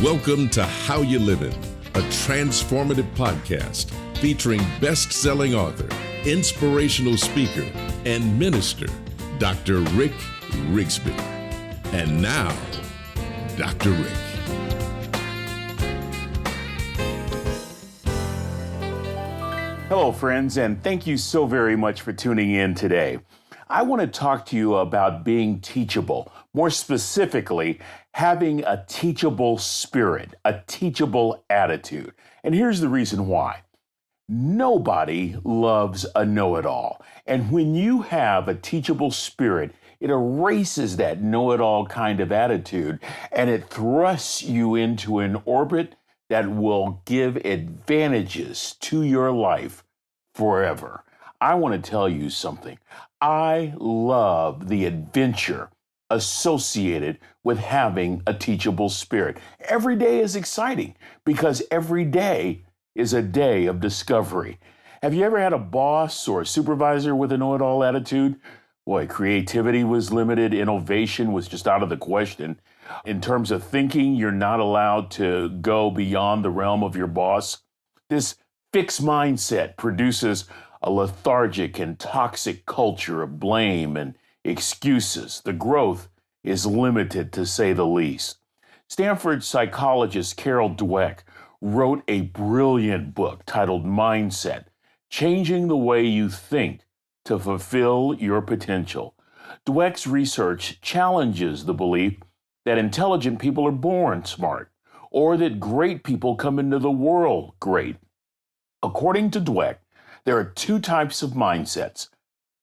Welcome to How You Livin', a transformative podcast featuring best-selling author, inspirational speaker, and minister, Dr. Rick Rigsby. And now, Dr. Rick. Hello, friends, and thank you so very much for tuning in today. I want to talk to you about being teachable, more specifically, having a teachable spirit, a teachable attitude. And here's the reason why. Nobody loves a know-it-all. And when you have a teachable spirit, it erases that know-it-all kind of attitude, and it thrusts you into an orbit that will give advantages to your life forever. I want to tell you something. I love the adventure associated with having a teachable spirit. Every day is exciting because every day is a day of discovery. Have you ever had a boss or a supervisor with a know-it-all attitude? Boy, creativity was limited. Innovation was just out of the question. In terms of thinking, you're not allowed to go beyond the realm of your boss. This fixed mindset produces a lethargic and toxic culture of blame and excuses. The growth is limited, to say the least. Stanford psychologist Carol Dweck wrote a brilliant book titled Mindset, Changing the Way You Think to Fulfill Your Potential. Dweck's research challenges the belief that intelligent people are born smart, or that great people come into the world great. According to Dweck, there are two types of mindsets,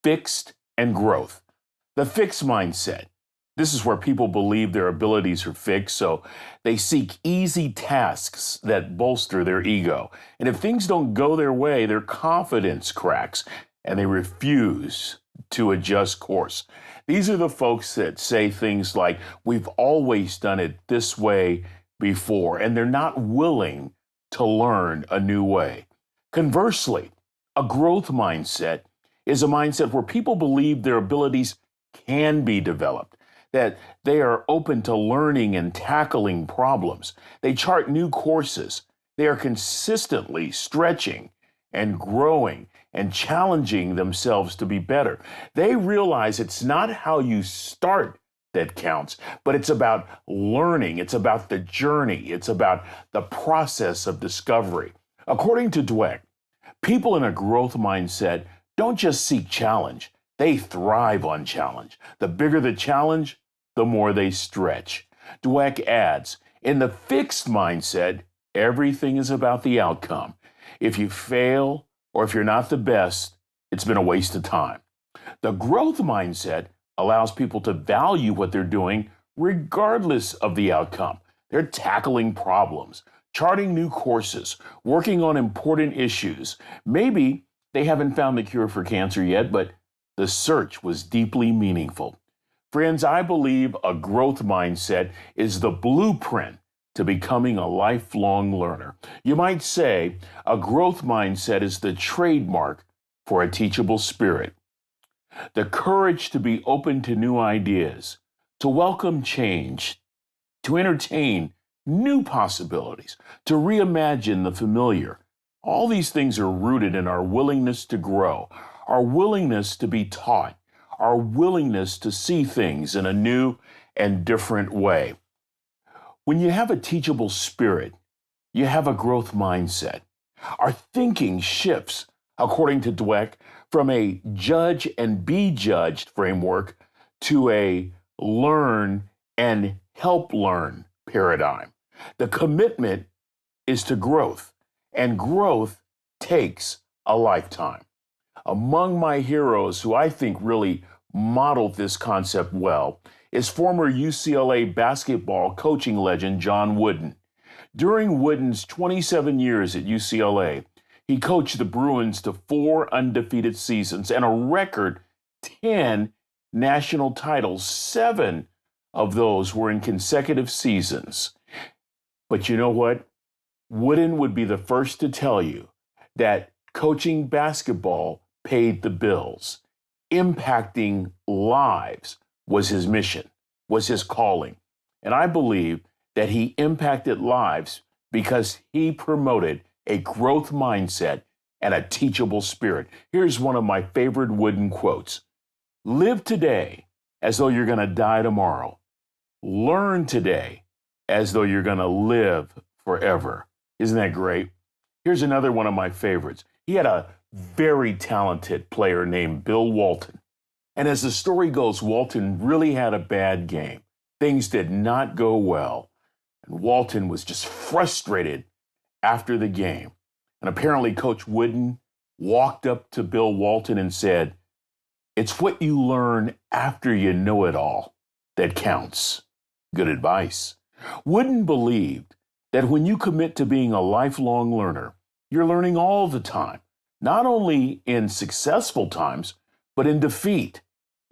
fixed and growth. The fixed mindset, this is where people believe their abilities are fixed, so they seek easy tasks that bolster their ego. And if things don't go their way, their confidence cracks, and they refuse to adjust course. These are the folks that say things like, we've always done it this way before, and they're not willing to learn a new way. Conversely, a growth mindset is a mindset where people believe their abilities can be developed, that they are open to learning and tackling problems. They chart new courses. They are consistently stretching and growing and challenging themselves to be better. They realize it's not how you start that counts, but it's about learning. It's about the journey. It's about the process of discovery. According to Dweck, people in a growth mindset don't just seek challenge, they thrive on challenge. The bigger the challenge, the more they stretch. Dweck adds, in the fixed mindset, everything is about the outcome. If you fail or if you're not the best, it's been a waste of time. The growth mindset allows people to value what they're doing regardless of the outcome. They're tackling problems, charting new courses, working on important issues. Maybe they haven't found the cure for cancer yet, but the search was deeply meaningful. Friends, I believe a growth mindset is the blueprint to becoming a lifelong learner. You might say a growth mindset is the trademark for a teachable spirit. The courage to be open to new ideas, to welcome change, to entertain new possibilities, to reimagine the familiar. All these things are rooted in our willingness to grow, our willingness to be taught, our willingness to see things in a new and different way. When you have a teachable spirit, you have a growth mindset. Our thinking shifts, according to Dweck, from a judge and be judged framework to a learn and help learn paradigm. The commitment is to growth, and growth takes a lifetime. Among my heroes who I think really modeled this concept well is former UCLA basketball coaching legend John Wooden. During Wooden's 27 years at UCLA, he coached the Bruins to 4 undefeated seasons and a record 10 national titles. 7 of those were in consecutive seasons. But you know what? Wooden would be the first to tell you that coaching basketball paid the bills. Impacting lives was his mission, was his calling. And I believe that he impacted lives because he promoted a growth mindset and a teachable spirit. Here's one of my favorite Wooden quotes. Live today as though you're going to die tomorrow. Learn today as though you're going to live forever. Isn't that great? Here's another one of my favorites. He had a very talented player named Bill Walton. And as the story goes, Walton really had a bad game. Things did not go well. And Walton was just frustrated after the game. And apparently Coach Wooden walked up to Bill Walton and said, "It's what you learn after you know it all that counts." Good advice. Wooden believed that when you commit to being a lifelong learner, you're learning all the time, not only in successful times, but in defeat,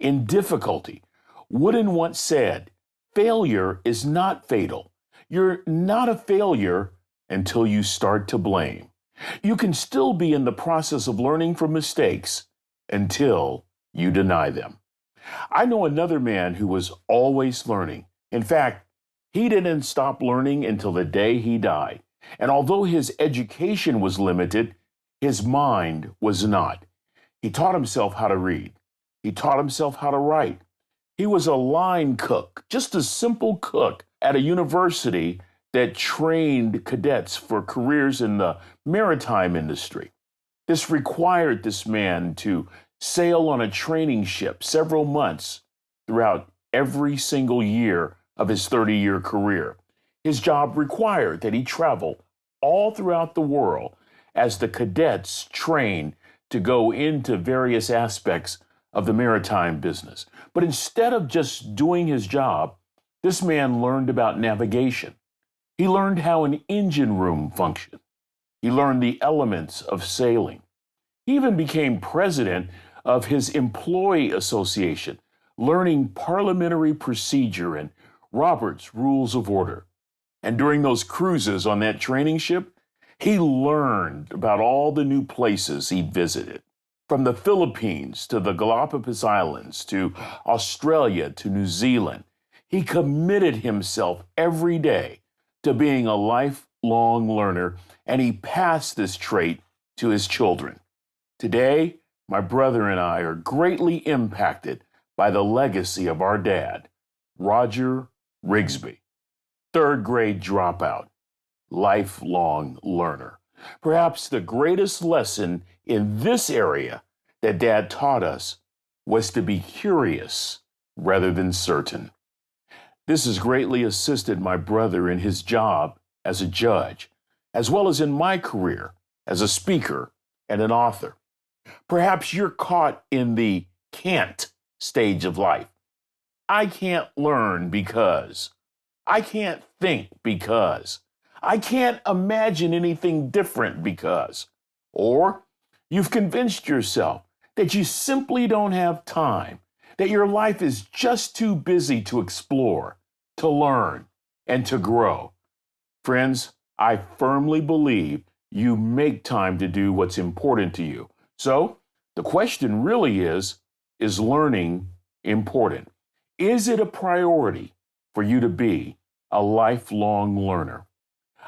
in difficulty. Wooden once said, "Failure is not fatal. You're not a failure until you start to blame. You can still be in the process of learning from mistakes until you deny them." I know another man who was always learning. In fact, he didn't stop learning until the day he died. And although his education was limited, his mind was not. He taught himself how to read. He taught himself how to write. He was a line cook, just a simple cook at a university that trained cadets for careers in the maritime industry. This required this man to sail on a training ship several months throughout every single year of his 30-year career. His job required that he travel all throughout the world as the cadets trained to go into various aspects of the maritime business. But instead of just doing his job, this man learned about navigation. He learned how an engine room functioned. He learned the elements of sailing. He even became president of his employee association, learning parliamentary procedure and Robert's Rules of Order. And during those cruises on that training ship, he learned about all the new places he visited, from the Philippines to the Galapagos Islands to Australia to New Zealand. He committed himself every day to being a lifelong learner, and he passed this trait to his children. Today, my brother and I are greatly impacted by the legacy of our dad, Roger Rigsby, third grade dropout, lifelong learner. Perhaps the greatest lesson in this area that Dad taught us was to be curious rather than certain. This has greatly assisted my brother in his job as a judge, as well as in my career as a speaker and an author. Perhaps you're caught in the can't stage of life. I can't learn because. I can't think because. I can't imagine anything different because. Or you've convinced yourself that you simply don't have time, that your life is just too busy to explore, to learn, and to grow. Friends, I firmly believe you make time to do what's important to you. So the question really is learning important? Is it a priority for you to be a lifelong learner?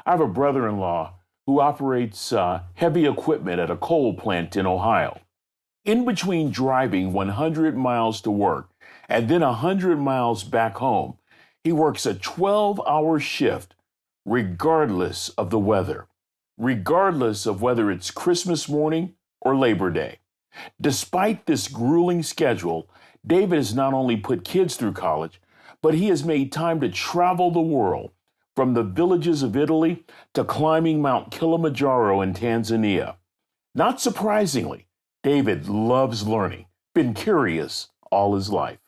I have a brother-in-law who operates heavy equipment at a coal plant in Ohio. In between driving 100 miles to work and then 100 miles back home, he works a 12-hour shift regardless of the weather, regardless of whether it's Christmas morning or Labor Day. Despite this grueling schedule, David has not only put kids through college, but he has made time to travel the world, from the villages of Italy to climbing Mount Kilimanjaro in Tanzania. Not surprisingly, David loves learning, been curious all his life.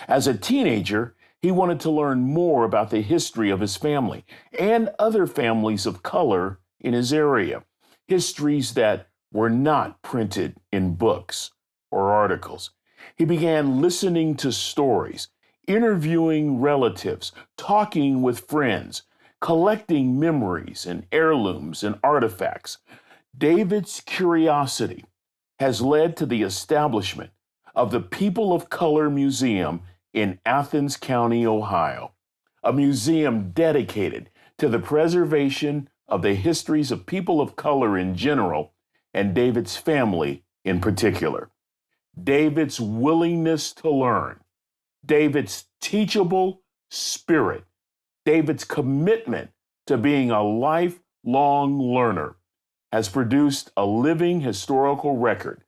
As a teenager, he wanted to learn more about the history of his family and other families of color in his area, histories that were not printed in books or articles. He began listening to stories, interviewing relatives, talking with friends, collecting memories and heirlooms and artifacts. David's curiosity has led to the establishment of the People of Color Museum in Athens County, Ohio, a museum dedicated to the preservation of the histories of people of color in general and David's family in particular. David's willingness to learn, David's teachable spirit, David's commitment to being a lifelong learner has produced a living historical record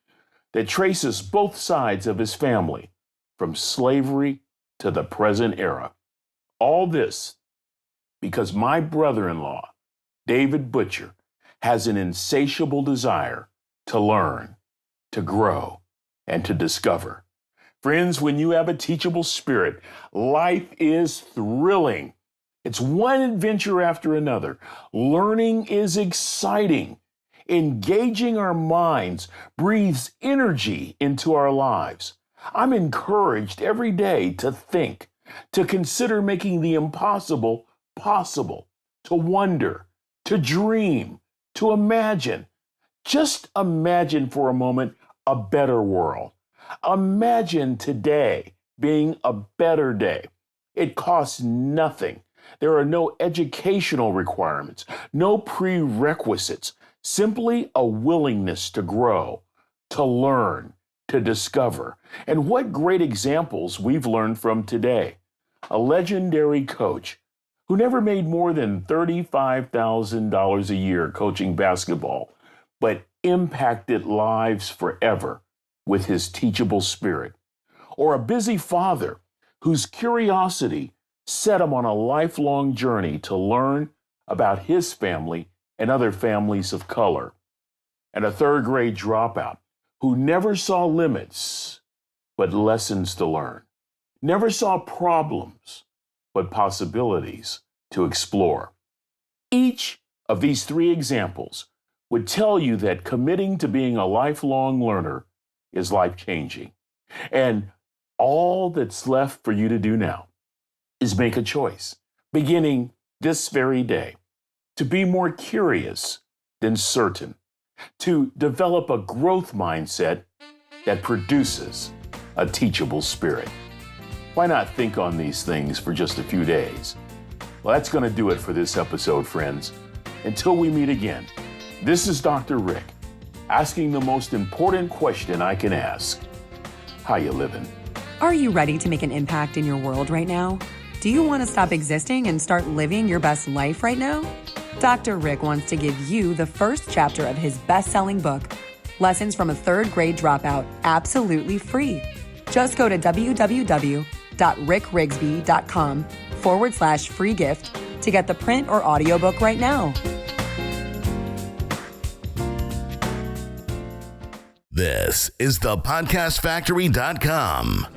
that traces both sides of his family from slavery to the present era. All this because my brother-in-law, David Butcher, has an insatiable desire to learn, to grow, and to discover. Friends, when you have a teachable spirit, life is thrilling. It's one adventure after another. Learning is exciting. Engaging our minds breathes energy into our lives. I'm encouraged every day to think, to consider making the impossible possible, to wonder, to dream, to imagine. Just imagine for a moment a better world. Imagine today being a better day. It costs nothing. There are no educational requirements, no prerequisites, simply a willingness to grow, to learn, to discover. And what great examples we've learned from today. A legendary coach who never made more than $35,000 a year coaching basketball, but impacted lives forever with his teachable spirit. Or a busy father whose curiosity set him on a lifelong journey to learn about his family and other families of color. And a third grade dropout who never saw limits, but lessons to learn. Never saw problems, but possibilities to explore. Each of these three examples would tell you that committing to being a lifelong learner is life-changing. And all that's left for you to do now is make a choice, beginning this very day, to be more curious than certain, to develop a growth mindset that produces a teachable spirit. Why not think on these things for just a few days? Well, that's going to do it for this episode, friends. Until we meet again, this is Dr. Rick, asking the most important question I can ask. How you living? Are you ready to make an impact in your world right now? Do you want to stop existing and start living your best life right now? Dr. Rick wants to give you the first chapter of his best-selling book, Lessons from a Third Grade Dropout, absolutely free. Just go to www.rickrigsby.com/free gift to get the print or audiobook right now. This is the podcastfactory.com.